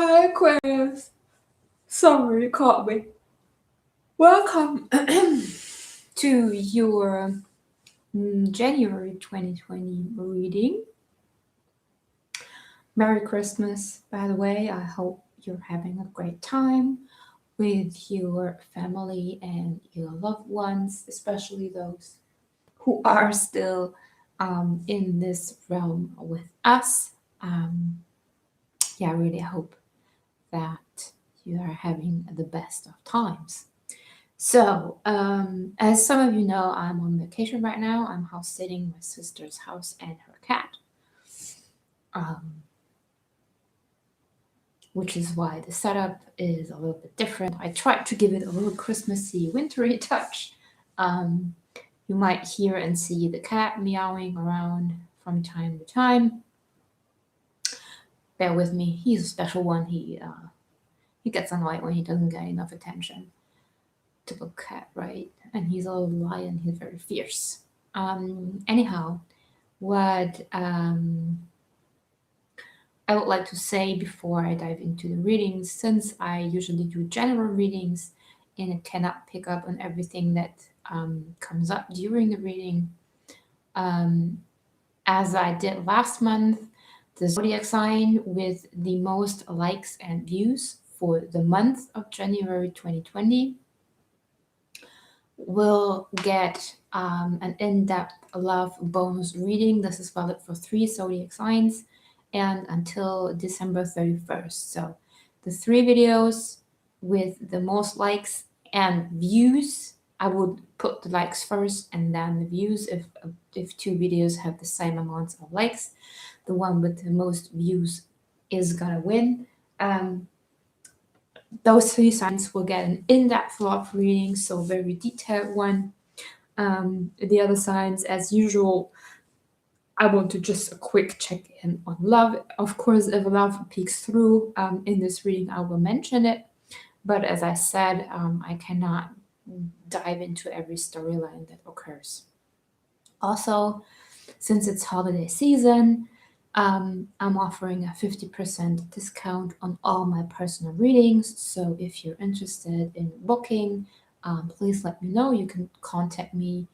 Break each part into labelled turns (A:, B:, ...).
A: Hi Aquarius. Sorry, you caught me. Welcome to your January 2020 reading. Merry Christmas, by the way. I hope you're having a great time with your family and your loved ones, especially those who are still in this realm with us. I really hope that you are having the best of times. So, as some of you know, I'm on vacation right now. I'm house sitting my sister's house and her cat, which is why the setup is a little bit different. I tried to give it a little Christmassy, wintry touch. You might hear and see the cat meowing around from time to time. Bear with me. He's a special one. He gets annoyed when he doesn't get enough attention. Typical cat, right? And he's a little lion. He's very fierce. Anyhow, what I would like to say before I dive into the readings, since I usually do general readings and I cannot pick up on everything that comes up during the reading, as I did last month, the zodiac sign with the most likes and views for the month of January 2020 will get an in-depth love bonus reading. This is valid for 3 zodiac signs and until December 31st. So the 3 videos with the most likes and views, I would put the likes first and then the views. If 2 videos have the same amounts of likes, the one with the most views is gonna win. Those 3 signs will get an in-depth love reading, so a very detailed one. The other signs, as usual, I want to just a quick check-in on love. Of course, if love peeks through in this reading, I will mention it. But as I said, I cannot dive into every storyline that occurs. Also, since it's holiday season, I'm offering a 50% discount on all my personal readings. So if you're interested in booking, please let me know. You can contact me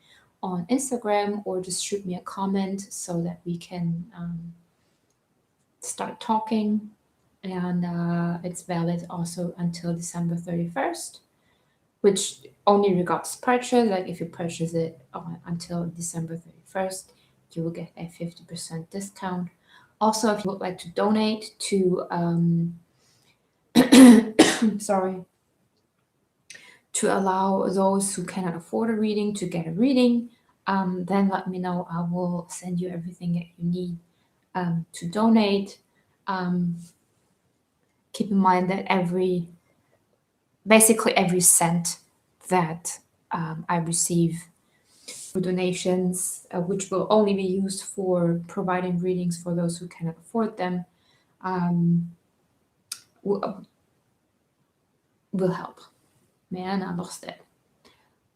A: on Instagram or just shoot me a comment so that we can start talking. And it's valid also until December 31st, which only regards purchase. Like if you purchase it until December 31st, you will get a 50% discount. Also, if you would like to donate to, to allow those who cannot afford a reading to get a reading, then let me know. I will send you everything that you need to donate. Keep in mind that basically every cent that I receive for donations, which will only be used for providing readings for those who cannot afford them, will help. Man, I lost it.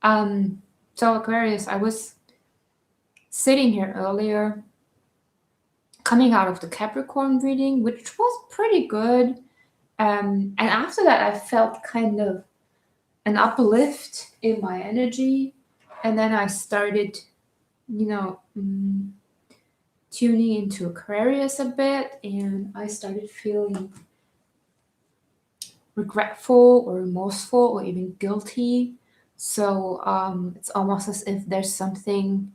A: So Aquarius, I was sitting here earlier, coming out of the Capricorn reading, which was pretty good. And after that, I felt kind of an uplift in my energy. And then I started, tuning into Aquarius a bit, and I started feeling regretful or remorseful or even guilty. So it's almost as if there's something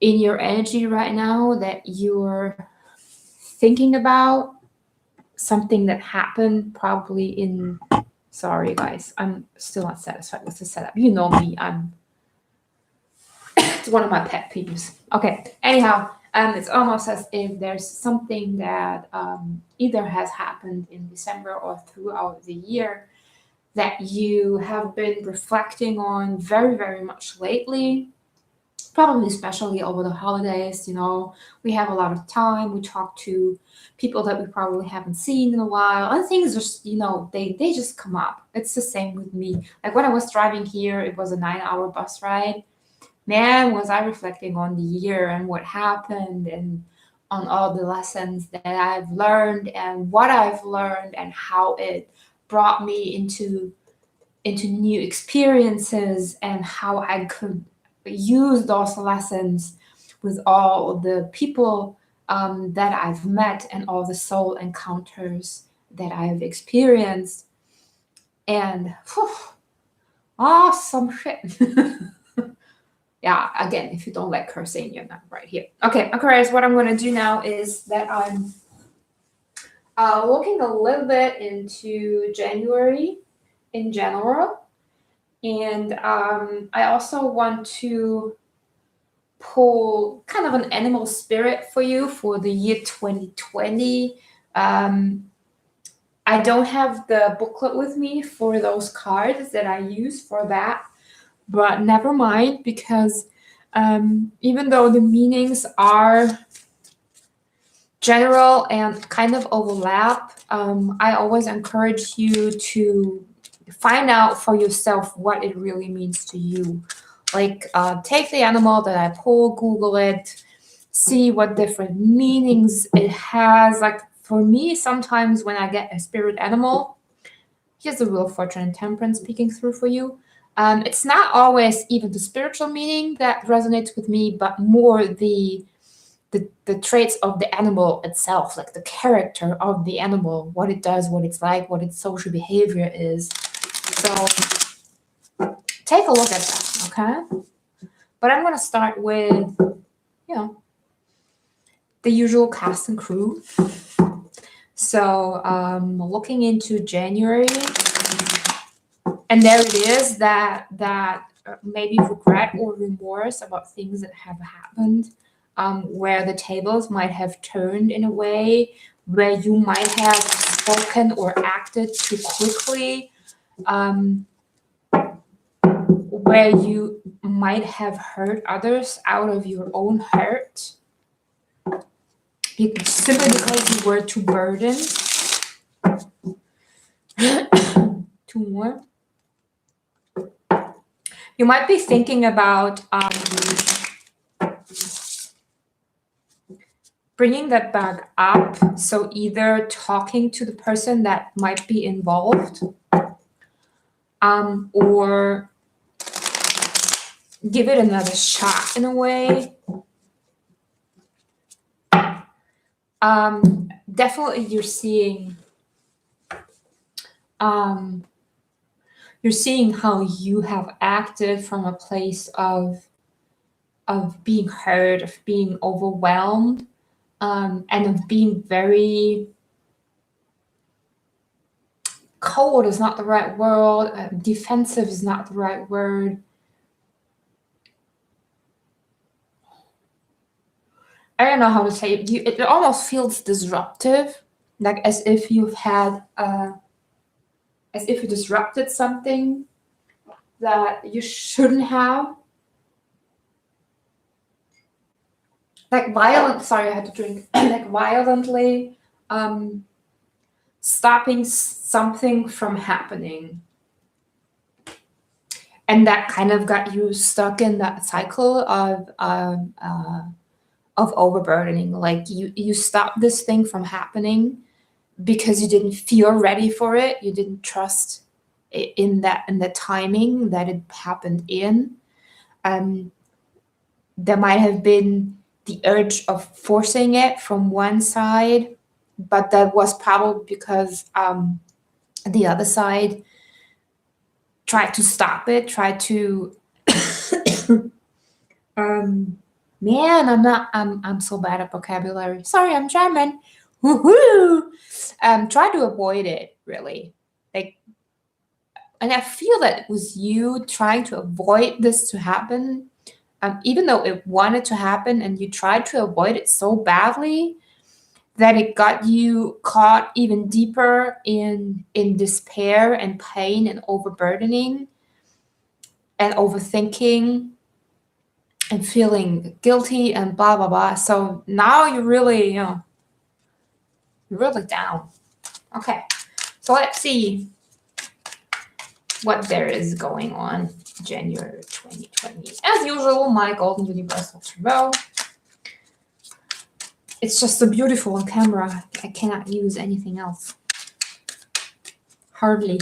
A: in your energy right now that you're thinking about, something that happened probably in... Sorry, guys, I'm still not satisfied with the setup. You know me, it's one of my pet peeves. Okay, anyhow, it's almost as if there's something that either has happened in December or throughout the year that you have been reflecting on very, very much lately. Probably especially over the holidays, we have a lot of time. We talk to people that we probably haven't seen in a while, and things just, they just come up. It's the same with me. Like when I was driving here, it was a 9-hour bus ride. Man, was I reflecting on the year and what happened and on all the lessons that I've learned and what I've learned and how it brought me into new experiences and how I could use those lessons with all the people that I've met and all the soul encounters that I've experienced. And whew, awesome shit. Yeah, again, if you don't like cursing, you're not right here. Okay, Aquarius, what I'm going to do now is that I'm looking a little bit into January in general. And I also want to pull kind of an animal spirit for you for the year 2020. I don't have the booklet with me for those cards that I use for that, but never mind, because even though the meanings are general and kind of overlap, I always encourage you to find out for yourself what it really means to you. Like, take the animal that I pull, Google it, see what different meanings it has. Like, for me, sometimes when I get a spirit animal, here's the Wheel of Fortune and Temperance speaking through for you. It's not always even the spiritual meaning that resonates with me, but more the traits of the animal itself, like the character of the animal, what it does, what it's like, what its social behavior is. So take a look at that, okay? But I'm going to start with, the usual cast and crew. So looking into January, and there it is, that maybe regret or remorse about things that have happened, where the tables might have turned in a way where you might have spoken or acted too quickly, where you might have hurt others out of your own hurt, simply because you were too burdened. Two more. You might be thinking about bringing that back up. So either talking to the person that might be involved, or give it another shot in a way. Definitely you're seeing how you have acted from a place of being hurt, of being overwhelmed, and of being very cold is not the right word, defensive is not the right word. I don't know how to say it. It almost feels disruptive, like as if you've had, as if you disrupted something that you shouldn't have. Like sorry, I had to drink. Like violently stopping something from happening. And that kind of got you stuck in that cycle of overburdening. Like you stopped this thing from happening because you didn't feel ready for it. You didn't trust in the timing that it happened in. There might have been the urge of forcing it from one side, but that was probably because the other side tried to stop it, tried to I'm so bad at vocabulary. Sorry, I'm German. Woohoo! Try to avoid it, really. Like, and I feel that it was you trying to avoid this to happen, even though it wanted to happen, and you tried to avoid it so badly that it got you caught even deeper in despair and pain and overburdening and overthinking and feeling guilty and blah, blah, blah. So now you're really, you're really down. Okay, so let's see what there is going on January 2020. As usual, my Golden Universal Tarot. It's just so beautiful on camera. I cannot use anything else. Hardly.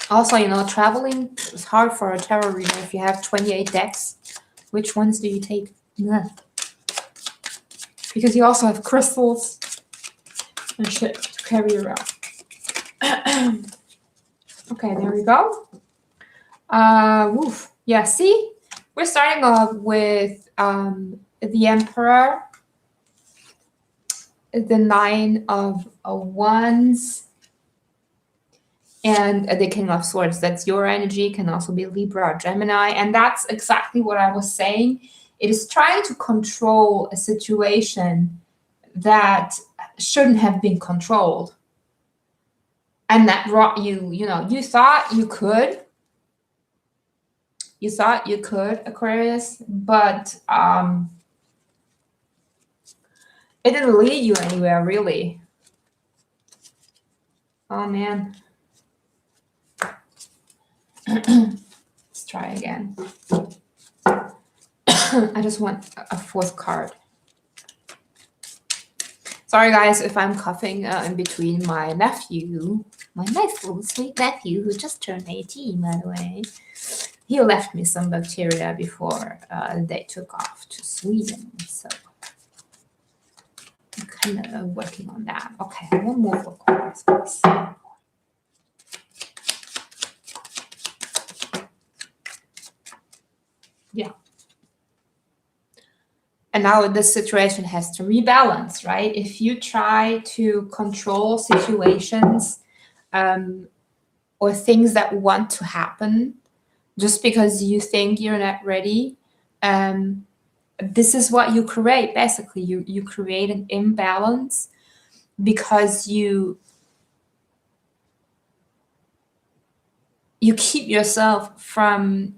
A: Also, you know, traveling is hard for a tarot reader. If you have 28 decks, which ones do you take? Yeah. Because you also have crystals and shit to carry around. Okay, there we go. Woof. Yeah, see? We're starting off with the Emperor, the Nine of Wands, and the King of Swords. That's your energy, can also be Libra or Gemini. And that's exactly what I was saying. It is trying to control a situation that shouldn't have been controlled. And that brought you, you know, you thought you could. You thought you could, Aquarius, but it didn't lead you anywhere, really. Oh, man. Let's try again. I just want a fourth card. Sorry, guys, if I'm coughing in between my nephew, my nice little sweet nephew who just turned 18, by the way. He left me some bacteria before they took off to Sweden, so I'm kind of working on that. Okay, one more for cards, please. Yeah. And now this situation has to rebalance, right? If you try to control situations or things that want to happen just because you think you're not ready, this is what you create. Basically, you create an imbalance because you keep yourself from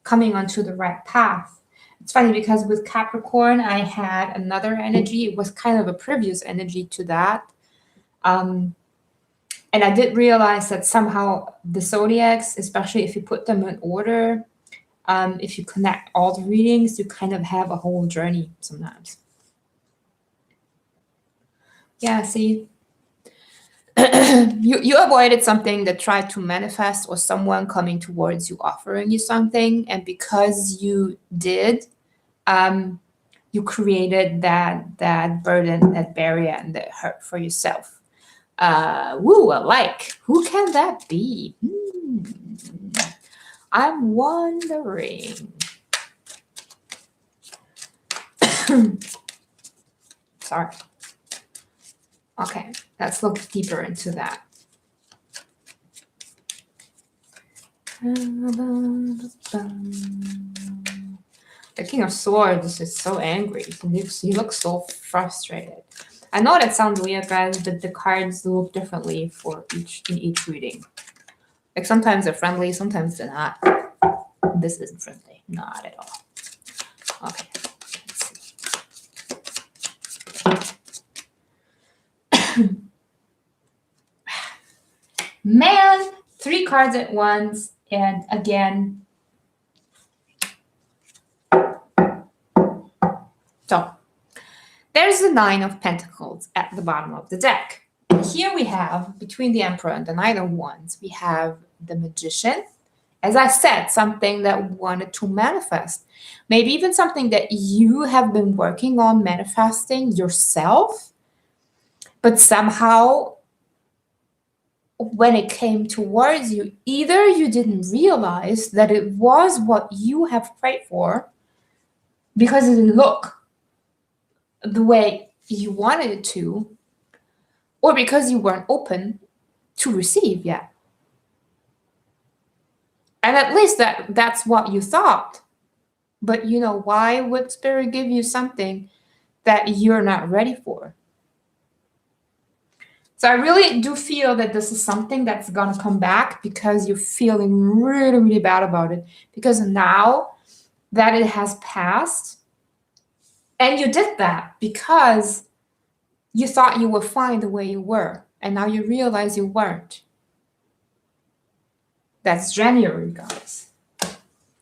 A: coming onto the right path. It's funny because with Capricorn, I had another energy. It was kind of a previous energy to that. And I did realize that somehow the zodiacs, especially if you put them in order, if you connect all the readings, you kind of have a whole journey sometimes. Yeah, see, you avoided something that tried to manifest, or someone coming towards you offering you something, and because you did, you created that burden, that barrier, and that hurt for yourself. Woo, like, who can that be? I'm wondering. Sorry. Okay, let's look deeper into that. The King of Swords is so angry. He looks so frustrated. I know that sounds weird, guys, but the cards look differently for in each reading. Like sometimes they're friendly, sometimes they're not. This isn't friendly, not at all. Okay, let's see. Man, 3 cards at once, and again. So there's the 9 of Pentacles at the bottom of the deck. And here we have, between the Emperor and the Knight of Wands, we have the Magician. As I said, something that wanted to manifest. Maybe even something that you have been working on manifesting yourself. But somehow, when it came towards you, either you didn't realize that it was what you have prayed for because it didn't look the way you wanted it to, or because you weren't open to receive yet. And at least that's what you thought. But you know, why would Spirit give you something that you're not ready for? So I really do feel that this is something that's going to come back because you're feeling really, really bad about it. Because now that it has passed, and you did that because you thought you were fine the way you were, and now you realize you weren't. That's January, guys.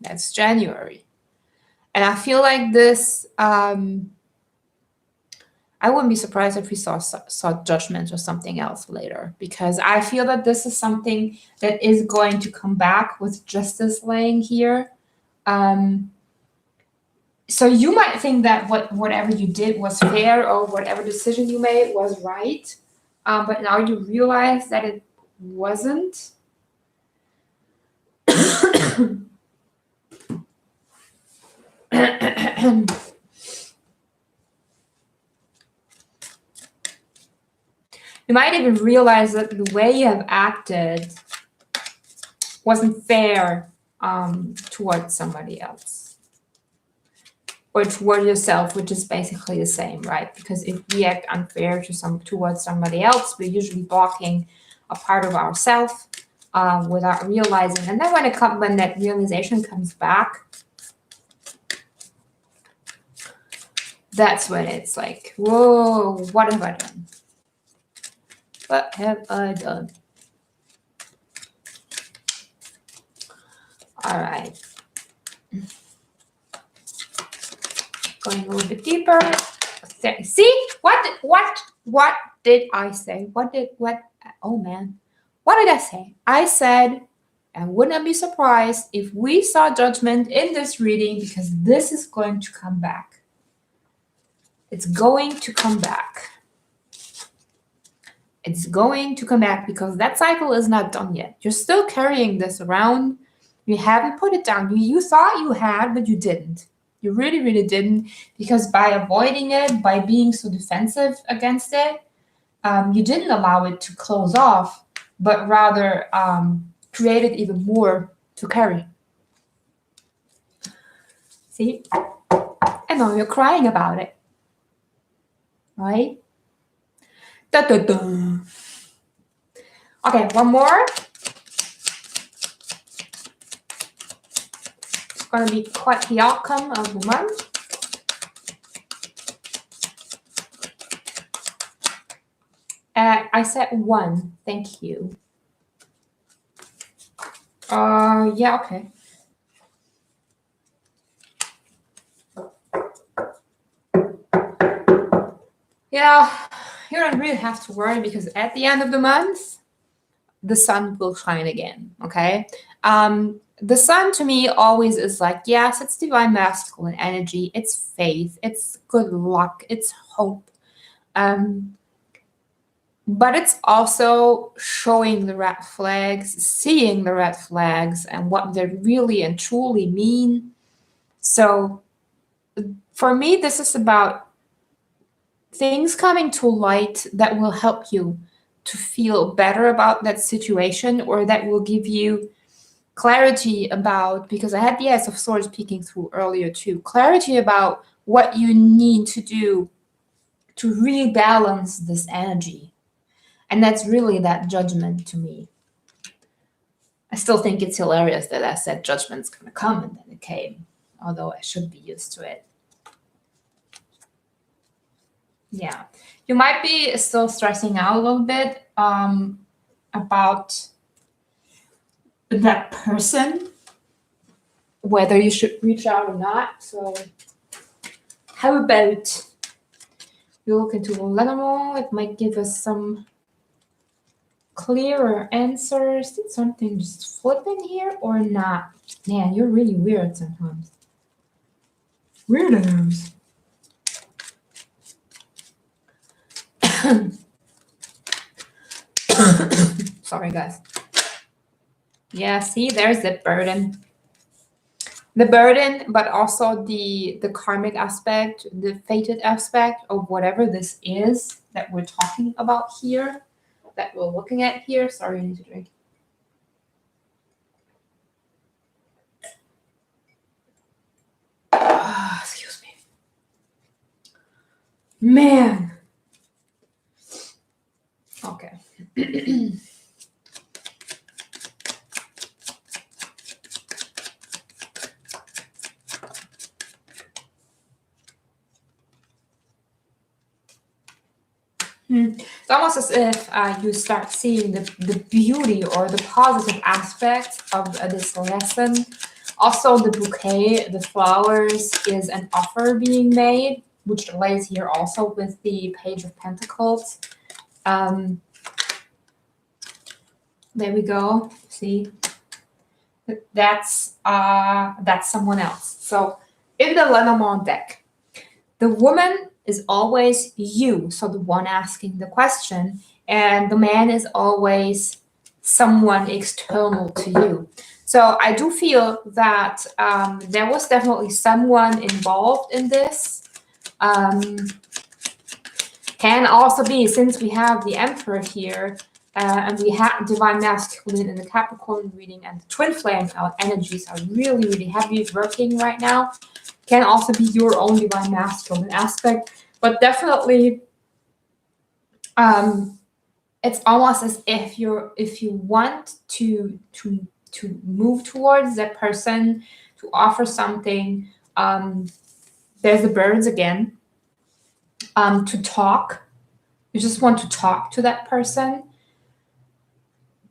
A: That's January. And I feel like this, I wouldn't be surprised if we saw judgment or something else later, because I feel that this is something that is going to come back with justice laying here. So you might think that whatever you did was fair, or whatever decision you made was right, but now you realize that it wasn't. You might even realize that the way you have acted wasn't fair towards somebody else, or toward yourself, which is basically the same, right? Because if we act unfair towards somebody else, we're usually blocking a part of ourselves without realizing. And then when that realization comes back, that's when it's like, whoa, what have I done? What have I done? All right. Going a little bit deeper. See? What did I say? Oh man. What did I say? I said, I wouldn't be surprised if we saw judgment in this reading, because this is going to come back. It's going to come back. It's going to come back because that cycle is not done yet. You're still carrying this around. You haven't put it down. You thought you had, but you didn't. You really, really didn't, because by avoiding it, by being so defensive against it, you didn't allow it to close off, but rather created even more to carry. See? And now you're crying about it. Right? Da, da, da. Okay, one more. It's going to be quite the outcome of the month. I said 1. Thank you. Yeah, okay. Yeah, you don't really have to worry, because at the end of the month, the sun will shine again, okay? The sun to me always is like, yes, it's divine masculine energy, it's faith, it's good luck, it's hope. But it's also showing the red flags, seeing the red flags, and what they really and truly mean. So for me, this is about things coming to light that will help you to feel better about that situation, or that will give you clarity about, because I had the Ace of Swords peeking through earlier too, clarity about what you need to do to rebalance this energy. And that's really that judgment to me. I still think it's hilarious that I said judgment's going to come, and then it came, although I should be used to it. Yeah, you might be still stressing out a little bit about that person, whether you should reach out or not. So how about we look into Lenormand? It might give us some clearer answers. Did something just flip in here or not? Man, you're really weird sometimes. Weirdos. Sorry, guys. Yeah, see, there's the burden. The burden, but also the karmic aspect, the fated aspect of whatever this is that we're talking about here, that we're looking at here. Sorry, I need to drink. Excuse me. Man. Okay. It's almost as if you start seeing the beauty or the positive aspects of this lesson, Also, the bouquet, the flowers, is an offer being made, which lays here also with the Page of Pentacles. There we go. See, that's someone else. So in the Lenormand deck, the woman is always you, so the one asking the question, and the man is always someone external to you. So I do feel that there was definitely someone involved in this. Can also be, since we have the Emperor here, and we have Divine Masculine in the Capricorn reading, and the Twin Flame energies are really, really heavy working right now. Can also be your own Divine Masculine aspect, but definitely it's almost as if you want to move towards that person, to offer something. There's the birds again. To talk. You just want to talk to that person,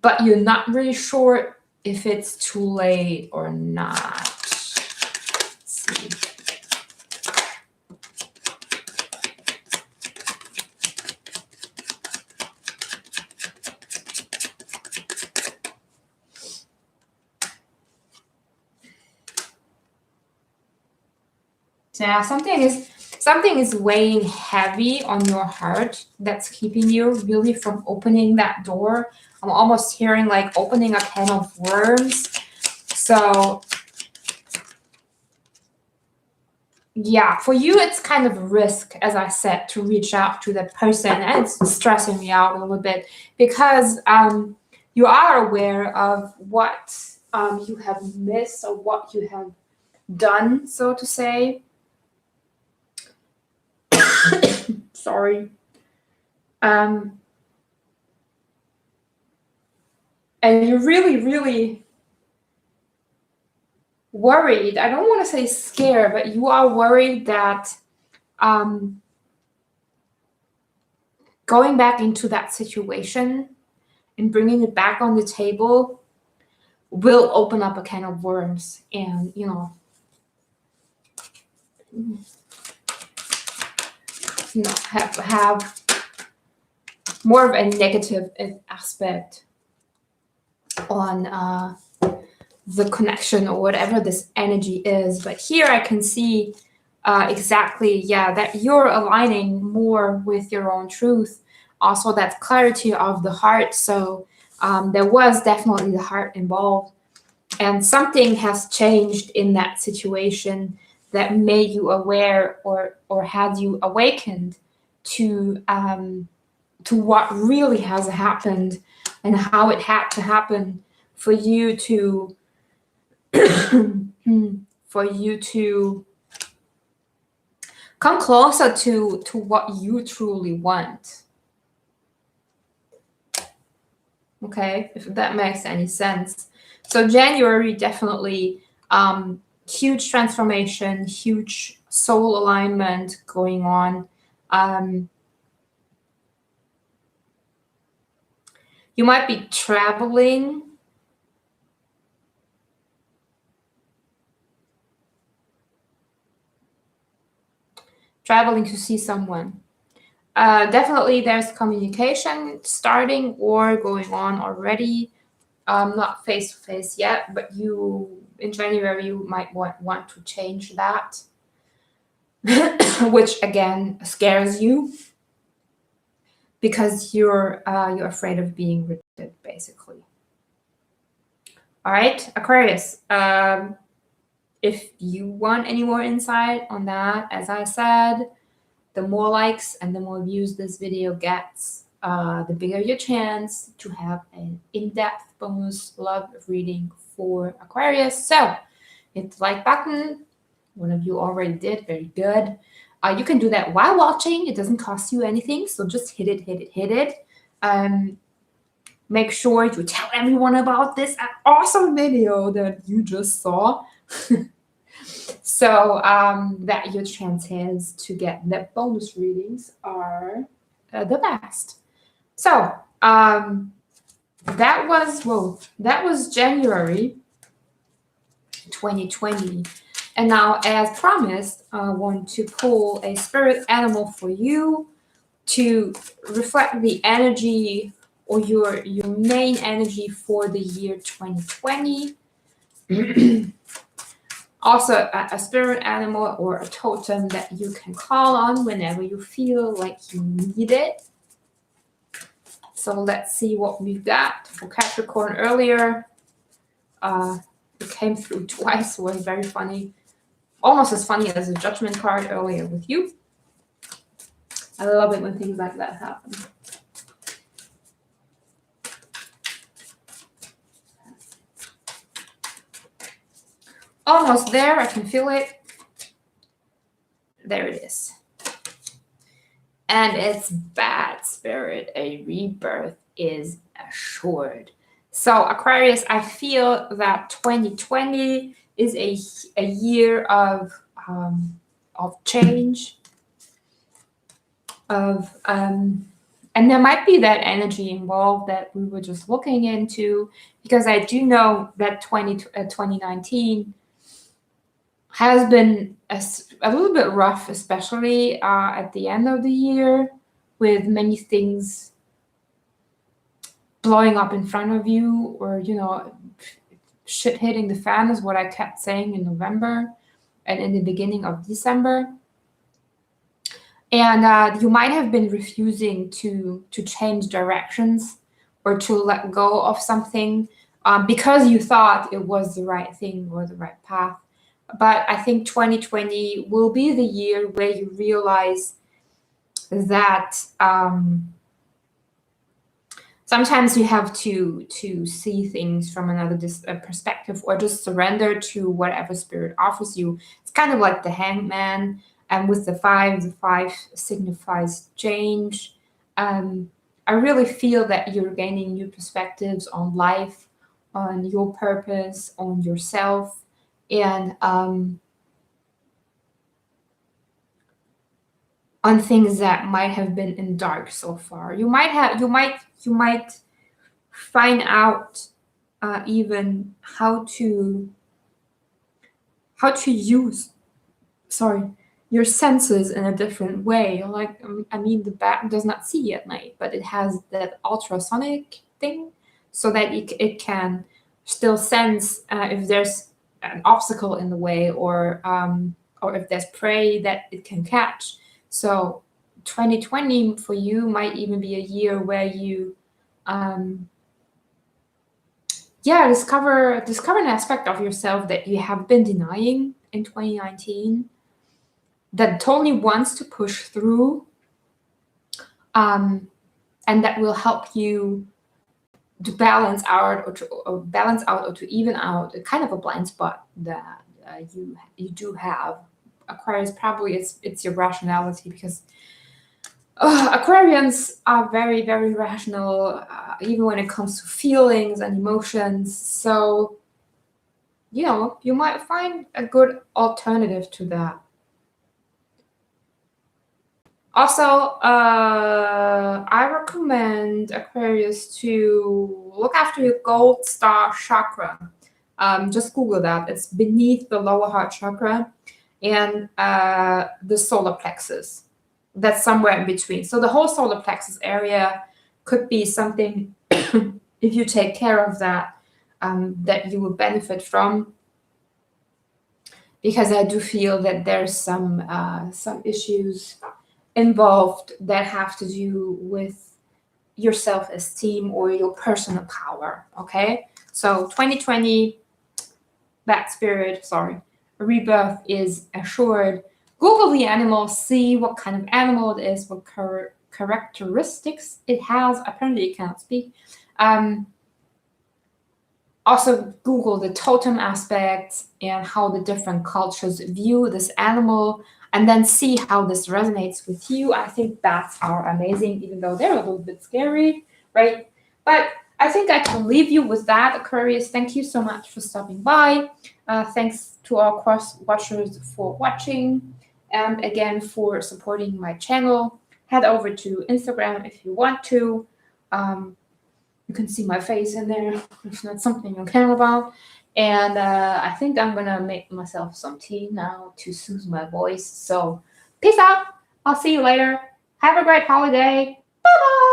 A: but you're not really sure if it's too late or not. Let's see. Yeah, something is weighing heavy on your heart that's keeping you really from opening that door. I'm almost hearing like opening a can of worms. So yeah, for you, it's kind of a risk, as I said, to reach out to that person. And it's stressing me out a little bit because you are aware of what you have missed or what you have done, so to say. Sorry. And you're really, really worried. I don't want to say scared, but you are worried that going back into that situation and bringing it back on the table will open up a can of worms, and have more of a negative aspect on the connection or whatever this energy is. But here I can see exactly, that you're aligning more with your own truth. Also, that clarity of the heart. So there was definitely the heart involved, and something has changed in that situation that made you aware or had you awakened to what really has happened and how it had to happen for you to come closer to what you truly want. Okay, if that makes any sense. So January, definitely huge transformation, huge soul alignment going on. You might be traveling. Traveling to see someone. Definitely there's communication starting or going on already. Not face-to-face yet, but in January, you might want to change that, which again scares you because you're afraid of being rejected, basically. All right, Aquarius. If you want any more insight on that, as I said, the more likes and the more views this video gets, the bigger your chance to have an in-depth bonus love reading for Aquarius. So hit the like button. One of you already did. Very good. You can do that while watching. It doesn't cost you anything. So just hit it. Make sure you tell everyone about this awesome video that you just saw. So that your chances to get the bonus readings are the best. So that was January. 2020. And now, as promised, I want to pull a spirit animal for you to reflect the energy or your main energy for the year 2020. Also, a spirit animal or a totem that you can call on whenever you feel like you need it. So let's see what we've got for Capricorn earlier. It came through twice, so it was very funny. Almost as funny as the Judgment card earlier with you. I love it when things like that happen. Almost there, I can feel it. There it is. And it's bad spirit. A rebirth is assured. So Aquarius, I feel that 2020 is a year of change, and there might be that energy involved that we were just looking into, because I do know that 2019 has been a little bit rough, especially at the end of the year, with many things blowing up in front of you, or shit hitting the fan is what I kept saying in November and in the beginning of December. And you might have been refusing to change directions or to let go of something because you thought it was the right thing or the right path. But I think 2020 will be the year where you realize that sometimes you have to see things from another perspective, or just surrender to whatever spirit offers you. It's kind of like the Hangman, and with the 5 signifies change. I really feel that you're gaining new perspectives on life, on your purpose, on yourself, and on things that might have been in dark so far. You might find out even how to use your senses in a different way. Like, I mean, the bat does not see at night, but it has that ultrasonic thing, so that it can still sense if there's an obstacle in the way, or if there's prey that it can catch. So 2020 for you might even be a year where you discover an aspect of yourself that you have been denying in 2019, that totally wants to push through, and that will help you to balance out or to even out a kind of a blind spot that you do have. Aquarius, probably it's your rationality, because Aquarians are very, very rational, even when it comes to feelings and emotions. So you might find a good alternative to that. Also, I recommend Aquarius to look after your gold star chakra. Just Google that. It's beneath the lower heart chakra and the solar plexus. That's somewhere in between. So the whole solar plexus area could be something, if you take care of that, that you will benefit from. Because I do feel that there's some issues involved that have to do with your self-esteem or your personal power. Okay, so 2020, that spirit, rebirth is assured. Google the animal, see what kind of animal it is, what characteristics it has. Apparently it cannot speak. Also Google the totem aspects and how the different cultures view this animal, and then see how this resonates with you. I think bats are amazing, even though they're a little bit scary, right? But I think I can leave you with that, Aquarius. Thank you so much for stopping by. Thanks to all cross-watchers for watching, and again for supporting my channel. Head over to Instagram if you want to. You can see my face in there. It's not something you care about. And I think I'm gonna make myself some tea now to soothe my voice. So peace out. I'll see you later. Have a great holiday. Bye bye.